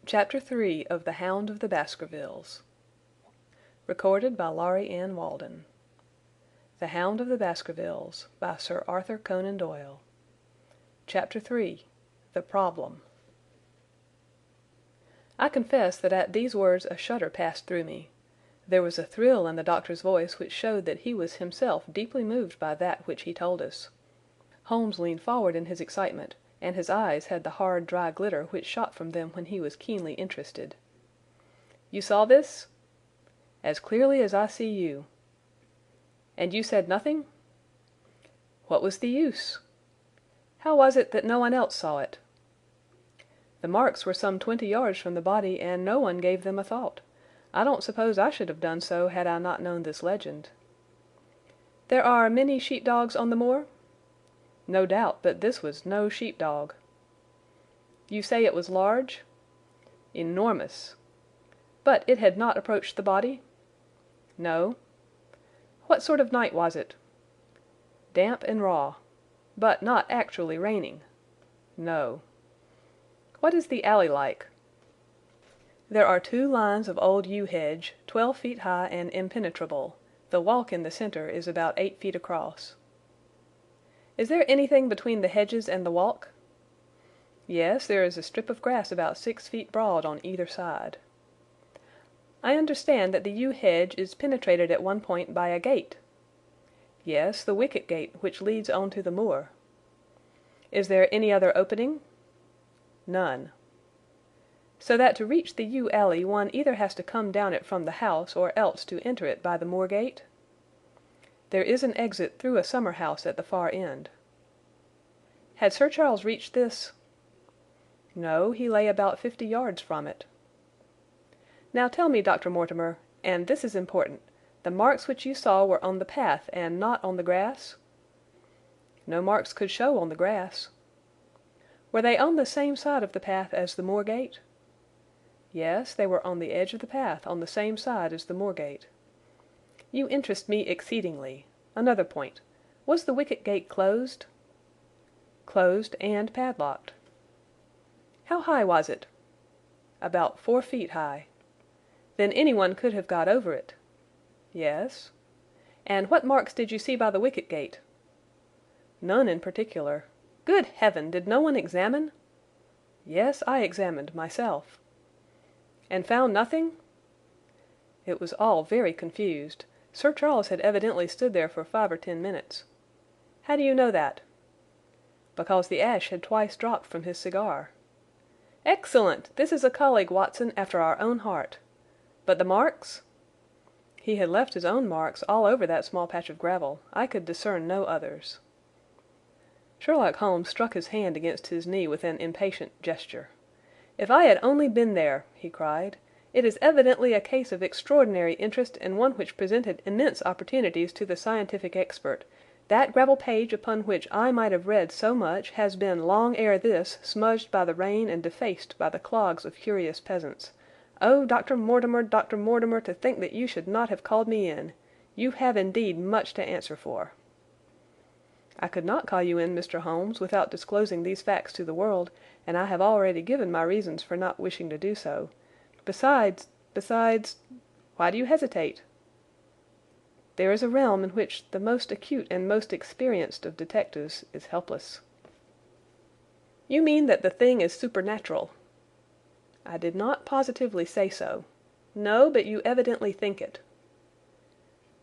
Chapter 3 of The Hound of the Baskervilles. Recorded by Laurie Ann Walden. The Hound of the Baskervilles by Sir Arthur Conan Doyle. Chapter 3 The Problem. I confess that at these words a shudder passed through me. There was a thrill in the doctor's voice which showed that he was himself deeply moved by that which he told us. Holmes leaned forward in his excitement, and his eyes had the hard, dry glitter which shot from them when he was keenly interested. "You saw this?" "As clearly as I see you." "And you said nothing?" "What was the use?" "How was it that no one else saw it?" "The marks were some 20 yards from the body, and no one gave them a thought. I don't suppose I should have done so had I not known this legend." "There are many sheep-dogs on the moor?" "No doubt, but this was no sheep-dog." "You say it was large?" "Enormous." "But it had not approached the body?" "No." "What sort of night was it?" "Damp and raw." "But not actually raining?" "No." "What is the alley like?" "There are 2 lines of old yew hedge, 12 feet high and impenetrable. The walk in the centre is about 8 feet across." "Is there anything between the hedges and the walk?" "Yes, there is a strip of grass about 6 feet broad on either side." "I understand that the yew hedge is penetrated at one point by a gate." "Yes, the wicket gate which leads on to the moor." "Is there any other opening?" "None." "So that to reach the yew alley one either has to come down it from the house or else to enter it by the moor gate?" "There is an exit through a summer house at the far end." "Had Sir Charles reached this?" "No, he lay about 50 yards from it." "Now tell me, Dr. Mortimer, and this is important, the marks which you saw were on the path and not on the grass?" "No marks could show on the grass." "Were they on the same side of the path as the moor gate?" "Yes, they were on the edge of the path on the same side as the moor gate." "You interest me exceedingly. Another point. Was the wicket gate closed?" "Closed and padlocked." "How high was it?" "About 4 feet high." "Then anyone could have got over it?" "Yes." "And what marks did you see by the wicket gate?" "None in particular." "Good heaven! Did no one examine?" "Yes, I examined myself." "And found nothing?" "It was all very confused. Sir Charles had evidently stood there for 5 or 10 minutes." "How do you know that?" "Because the ash had twice dropped from his cigar." "Excellent! This is a colleague, Watson, after our own heart. But the marks?" "He had left his own marks all over that small patch of gravel. I could discern no others." Sherlock Holmes struck his hand against his knee with an impatient gesture. "If I had only been there!" he cried. "It is evidently a case of extraordinary interest and one which presented immense opportunities to the scientific expert. That gravel page upon which I might have read so much has been long ere this smudged by the rain and defaced by the clogs of curious peasants. Oh, Dr. Mortimer, Dr. Mortimer, to think that you should not have called me in! You have indeed much to answer for." "I could not call you in, Mr. Holmes, without disclosing these facts to the world, and I have already given my reasons for not wishing to do so. Besides, why do you hesitate?" "There is a realm in which the most acute and most experienced of detectives is helpless." "You mean that the thing is supernatural?" "I did not positively say so." "No, but you evidently think it."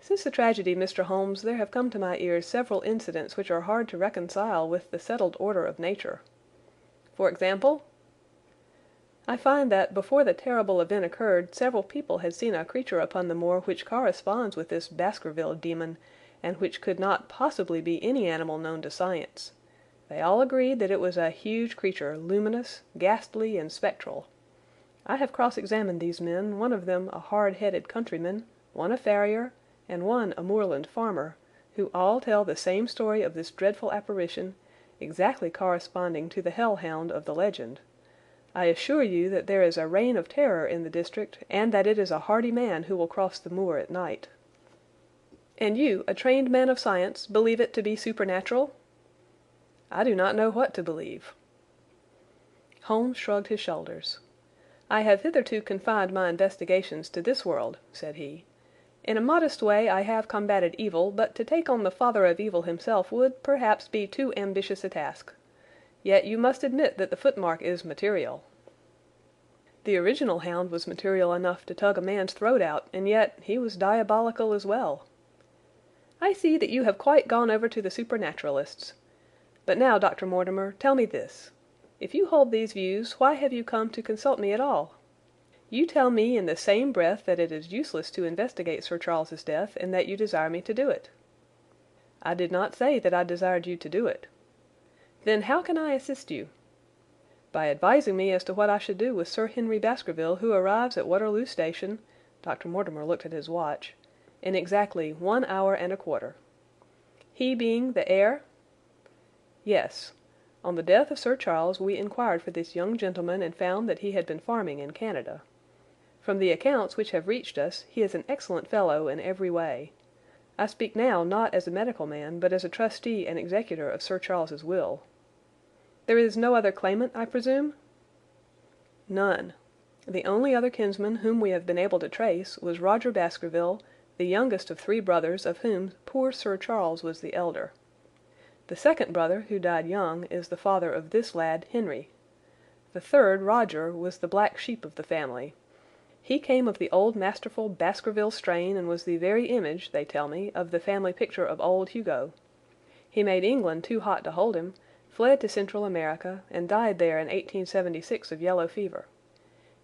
"Since the tragedy, Mr. Holmes, there have come to my ears several incidents which are hard to reconcile with the settled order of nature." "For example?" "I find that before the terrible event occurred several people had seen a creature upon the moor which corresponds with this Baskerville demon, and which could not possibly be any animal known to science. They all agreed that it was a huge creature, luminous, ghastly, and spectral. I have cross-examined these men, one of them a hard-headed countryman, one a farrier, and one a moorland farmer, who all tell the same story of this dreadful apparition, exactly corresponding to the hell-hound of the legend. I assure you that there is a reign of terror in the district, and that it is a hardy man who will cross the moor at night." "And you, a trained man of science, believe it to be supernatural?" "I do not know what to believe." Holmes shrugged his shoulders. "I have hitherto confined my investigations to this world," said he. "In a modest way I have combated evil, but to take on the father of evil himself would, perhaps, be too ambitious a task. Yet you must admit that the footmark is material." "The original Hound was material enough to tug a man's throat out, and yet he was diabolical as well." "I see that you have quite gone over to the supernaturalists. But now, Dr. Mortimer, tell me this. If you hold these views, why have you come to consult me at all? You tell me in the same breath that it is useless to investigate Sir Charles's death, and that you desire me to do it." "I did not say that I desired you to do it." "Then how can I assist you?" "By advising me as to what I should do with Sir Henry Baskerville, who arrives at Waterloo Station," Dr. Mortimer looked at his watch, "in exactly 1 hour and a quarter." "He being the heir?" "Yes. On the death of Sir Charles we inquired for this young gentleman and found that he had been farming in Canada. From the accounts which have reached us he is an excellent fellow in every way. I speak now not as a medical man, but as a trustee and executor of Sir Charles's will." "There is no other claimant, I presume?" "None. The only other kinsman whom we have been able to trace was Roger Baskerville, the youngest of 3 brothers, of whom poor Sir Charles was the elder. The second brother, who died young, is the father of this lad, Henry. The third, Roger, was the black sheep of the family. He came of the old masterful Baskerville strain and was the very image, they tell me, of the family picture of old Hugo. He made England too hot to hold him, fled to Central America, and died there in 1876 of yellow fever.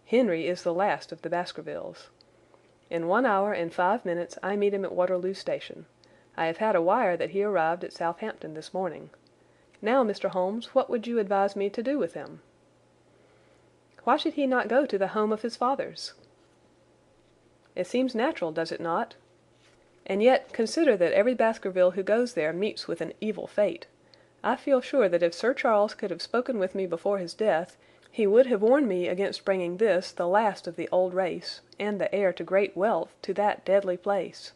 Henry is the last of the Baskervilles. In 1 hour and 5 minutes I meet him at Waterloo Station. I have had a wire that he arrived at Southampton this morning. Now, Mr. Holmes, what would you advise me to do with him?" "Why should he not go to the home of his fathers?" "It seems natural, does it not? And yet consider that every Baskerville who goes there meets with an evil fate. I feel sure that if Sir Charles could have spoken with me before his death, he would have warned me against bringing this, the last of the old race, and the heir to great wealth, to that deadly place.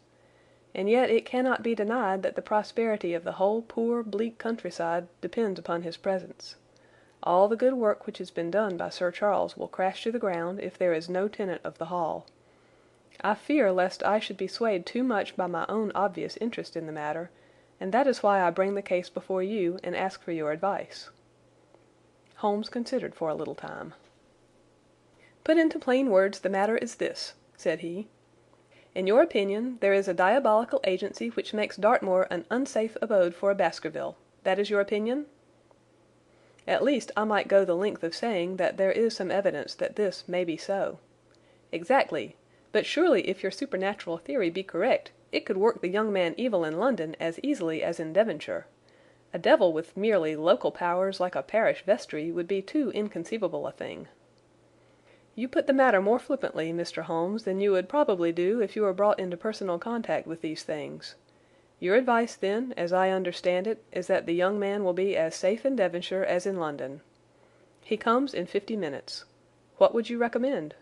And yet it cannot be denied that the prosperity of the whole poor, bleak countryside depends upon his presence. All the good work which has been done by Sir Charles will crash to the ground if there is no tenant of the hall. I fear lest I should be swayed too much by my own obvious interest in the matter, and that is why I bring the case before you and ask for your advice." Holmes considered for a little time. "Put into plain words, the matter is this," said he. "In your opinion, there is a diabolical agency which makes Dartmoor an unsafe abode for a Baskerville. That is your opinion?" "At least I might go the length of saying that there is some evidence that this may be so." "Exactly. But surely if your supernatural theory be correct, it could work the young man evil in London as easily as in Devonshire. A devil with merely local powers like a parish vestry would be too inconceivable a thing." "You put the matter more flippantly, Mr. Holmes, than you would probably do if you were brought into personal contact with these things. Your advice, then, as I understand it, is that the young man will be as safe in Devonshire as in London. He comes in 50 minutes. What would you recommend?"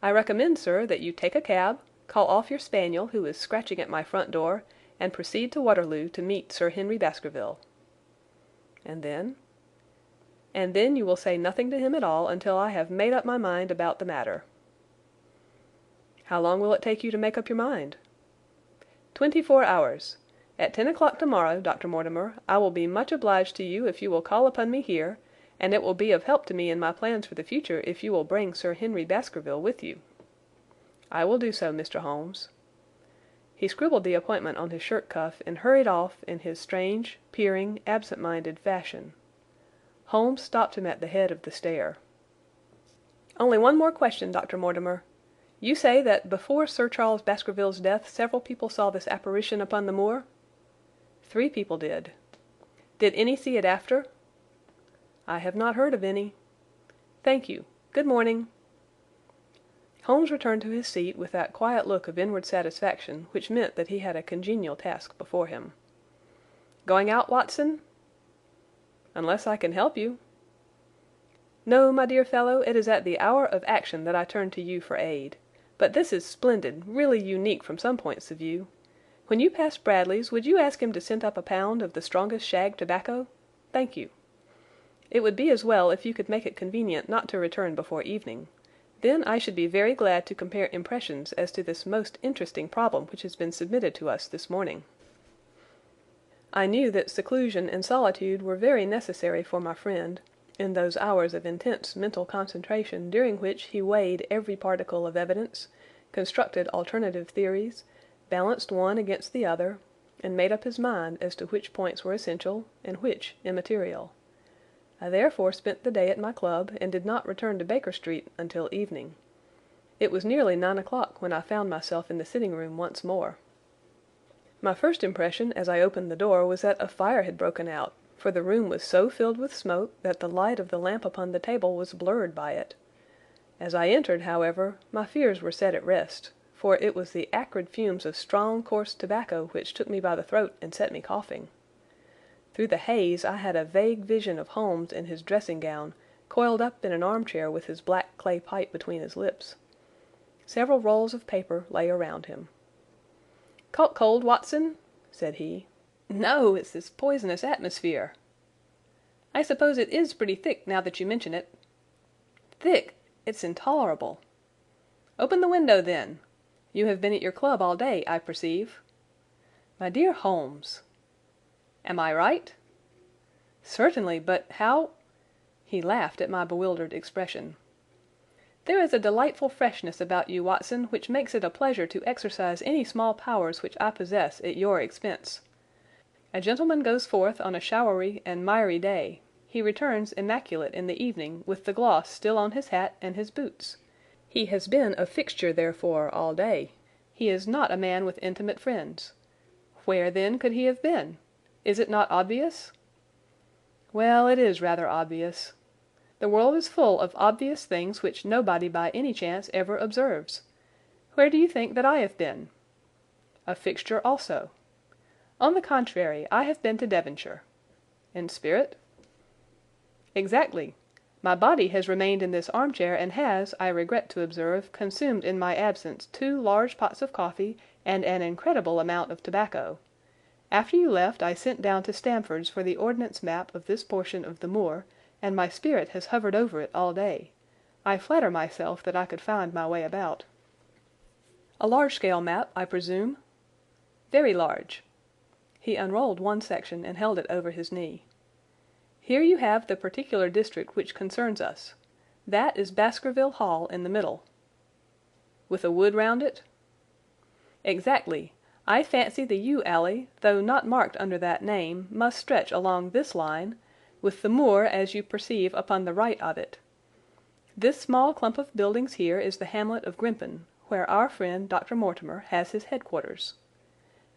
"I recommend, sir, that you take a cab, call off your spaniel who is scratching at my front door, and proceed to Waterloo to meet Sir Henry Baskerville." "And then?" "And then you will say nothing to him at all until I have made up my mind about the matter." "How long will it take you to make up your mind?" 24 hours. At 10 o'clock tomorrow, Dr. Mortimer, I will be much obliged to you if you will call upon me here, and it will be of help to me in my plans for the future if you will bring Sir Henry Baskerville with you." "I will do so, Mr. Holmes." He scribbled the appointment on his shirt cuff and hurried off in his strange, peering, absent-minded fashion. Holmes stopped him at the head of the stair. "Only one more question, Dr. Mortimer. You say that before Sir Charles Baskerville's death several people saw this apparition upon the moor?" "3 people did." "Did any see it after?" "I have not heard of any." "Thank you. Good morning." Holmes returned to his seat with that quiet look of inward satisfaction which meant that he had a congenial task before him. "Going out, Watson?" "Unless I can help you." "No, my dear fellow, it is at the hour of action that I turn to you for aid. But this is splendid, really unique from some points of view. When you pass Bradley's, would you ask him to send up a pound of the strongest shag tobacco? Thank you. It would be as well if you could make it convenient not to return before evening. Then I should be very glad to compare impressions as to this most interesting problem which has been submitted to us this morning." I knew that seclusion and solitude were very necessary for my friend, in those hours of intense mental concentration during which he weighed every particle of evidence, constructed alternative theories, balanced one against the other, and made up his mind as to which points were essential and which immaterial. I therefore spent the day at my club, and did not return to Baker Street until evening. It was nearly 9 o'clock when I found myself in the sitting-room once more. My first impression as I opened the door was that a fire had broken out, for the room was so filled with smoke that the light of the lamp upon the table was blurred by it. As I entered, however, my fears were set at rest, for it was the acrid fumes of strong, coarse tobacco which took me by the throat and set me coughing. Through the haze I had a vague vision of Holmes in his dressing-gown, coiled up in an armchair with his black clay pipe between his lips. Several rolls of paper lay around him. "Caught cold, Watson?" said he. "No, it's this poisonous atmosphere." "I suppose it is pretty thick now that you mention it." "Thick! It's intolerable." "Open the window, then. You have been at your club all day, I perceive." "My dear Holmes!" "Am I right?" "Certainly, but how—" He laughed at my bewildered expression. "There is a delightful freshness about you, Watson, which makes it a pleasure to exercise any small powers which I possess at your expense. A gentleman goes forth on a showery and miry day. He returns immaculate in the evening, with the gloss still on his hat and his boots. He has been a fixture, therefore, all day. He is not a man with intimate friends. Where, then, could he have been? Is it not obvious?" "Well, it is rather obvious. The world is full of obvious things which nobody by any chance ever observes. Where do you think that I have been?" "A fixture also." "On the contrary, I have been to Devonshire." "In spirit?" "Exactly. My body has remained in this armchair and has, I regret to observe, consumed in my absence 2 large pots of coffee and an incredible amount of tobacco. After you left I sent down to Stamford's for the ordnance map of this portion of the moor, and my spirit has hovered over it all day. I flatter myself that I could find my way about." "A large-scale map, I presume?" "Very large." He unrolled one section and held it over his knee. "Here you have the particular district which concerns us. That is Baskerville Hall in the middle." "With a wood round it?" "Exactly. I fancy the yew alley, though not marked under that name, must stretch along this line, with the moor, as you perceive, upon the right of it. This small clump of buildings here is the hamlet of Grimpen, where our friend Dr. Mortimer has his headquarters.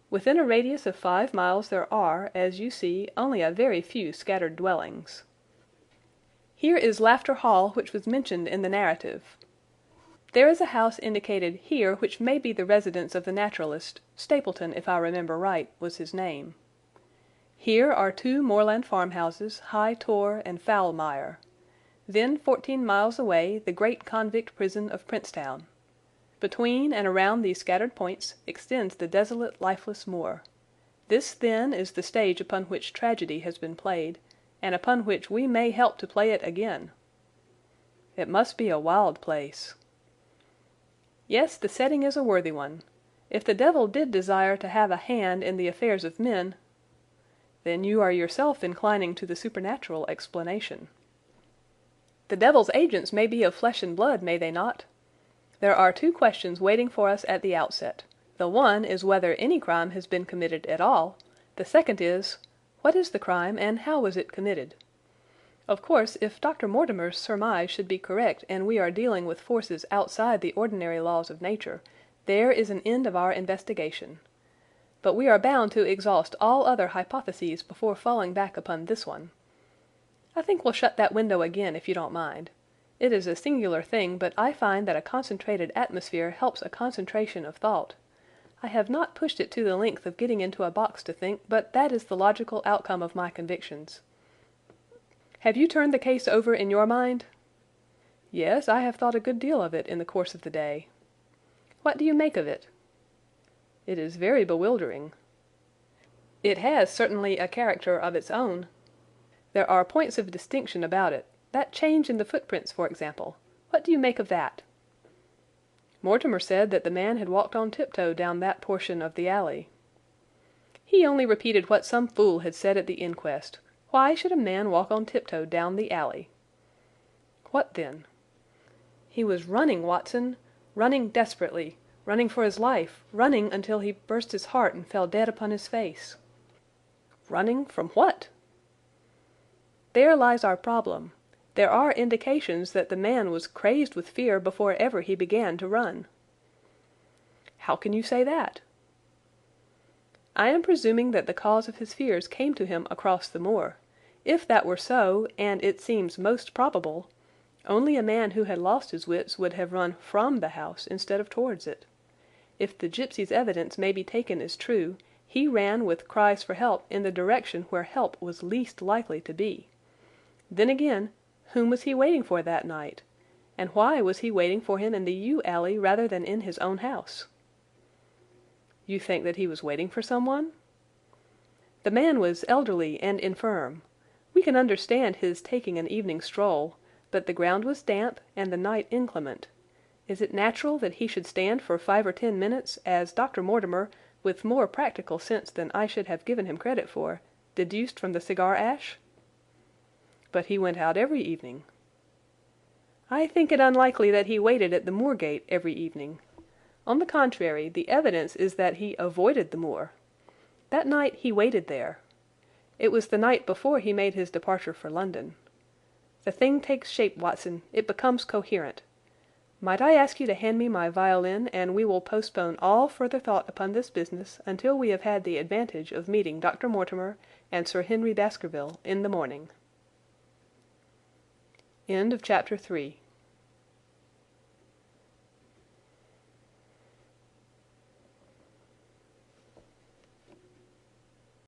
Within a radius of 5 miles there are, as you see, only a very few scattered dwellings. Here is Lafter Hall, which was mentioned in the narrative. There is a house indicated here which may be the residence of the naturalist. Stapleton, if I remember right, was his name. Here are 2 moorland farmhouses, High Tor and Foulmire. Then 14 miles away the great convict prison of Princetown. Between and around these scattered points extends the desolate, lifeless moor. This, then, is the stage upon which tragedy has been played, and upon which we may help to play it again." "It must be a wild place." "Yes, the setting is a worthy one. If the devil did desire to have a hand in the affairs of men—" "Then you are yourself inclining to the supernatural explanation." "The devil's agents may be of flesh and blood, may they not? There are 2 questions waiting for us at the outset. The one is whether any crime has been committed at all. The second is, what is the crime and how was it committed? Of course, if Dr. Mortimer's surmise should be correct and we are dealing with forces outside the ordinary laws of nature, there is an end of our investigation. But we are bound to exhaust all other hypotheses before falling back upon this one. I think we'll shut that window again if you don't mind. It is a singular thing, but I find that a concentrated atmosphere helps a concentration of thought. I have not pushed it to the length of getting into a box to think, but that is the logical outcome of my convictions. Have you turned the case over in your mind?" "Yes, I have thought a good deal of it in the course of the day." "What do you make of it?" "It is very bewildering." "It has certainly a character of its own." There are points of distinction about it. That change in the footprints, for example. What do you make of that?" "Mortimer said that the man had walked on tiptoe down that portion of the alley." "He only repeated what some fool had said at the inquest. Why should a man walk on tiptoe down the alley?" "What then?" "He was running, Watson, running desperately, running for his life, running until he burst his heart and fell dead upon his face." "Running from what?" "There lies our problem. There are indications that the man was crazed with fear before ever he began to run." "How can you say that?" "I am presuming that the cause of his fears came to him across the moor. If that were so, and it seems most probable, only a man who had lost his wits would have run from the house instead of towards it. If the gipsy's evidence may be taken as true, he ran with cries for help in the direction where help was least likely to be. Then again, whom was he waiting for that night? And why was he waiting for him in the yew alley rather than in his own house?" "You think that he was waiting for someone?" "The man was elderly and infirm. We can understand his taking an evening stroll, but the ground was damp and the night inclement. Is it natural that he should stand for 5 or 10 minutes, as Dr. Mortimer, with more practical sense than I should have given him credit for, deduced from the cigar ash?" "But he went out every evening." "I think it unlikely that he waited at the moor gate every evening. On the contrary, the evidence is that he avoided the moor. That night he waited there. It was the night before he made his departure for London. The thing takes shape, Watson. It becomes coherent. Might I ask you to hand me my violin, and we will postpone all further thought upon this business until we have had the advantage of meeting Dr. Mortimer and Sir Henry Baskerville in the morning." End of Chapter 3.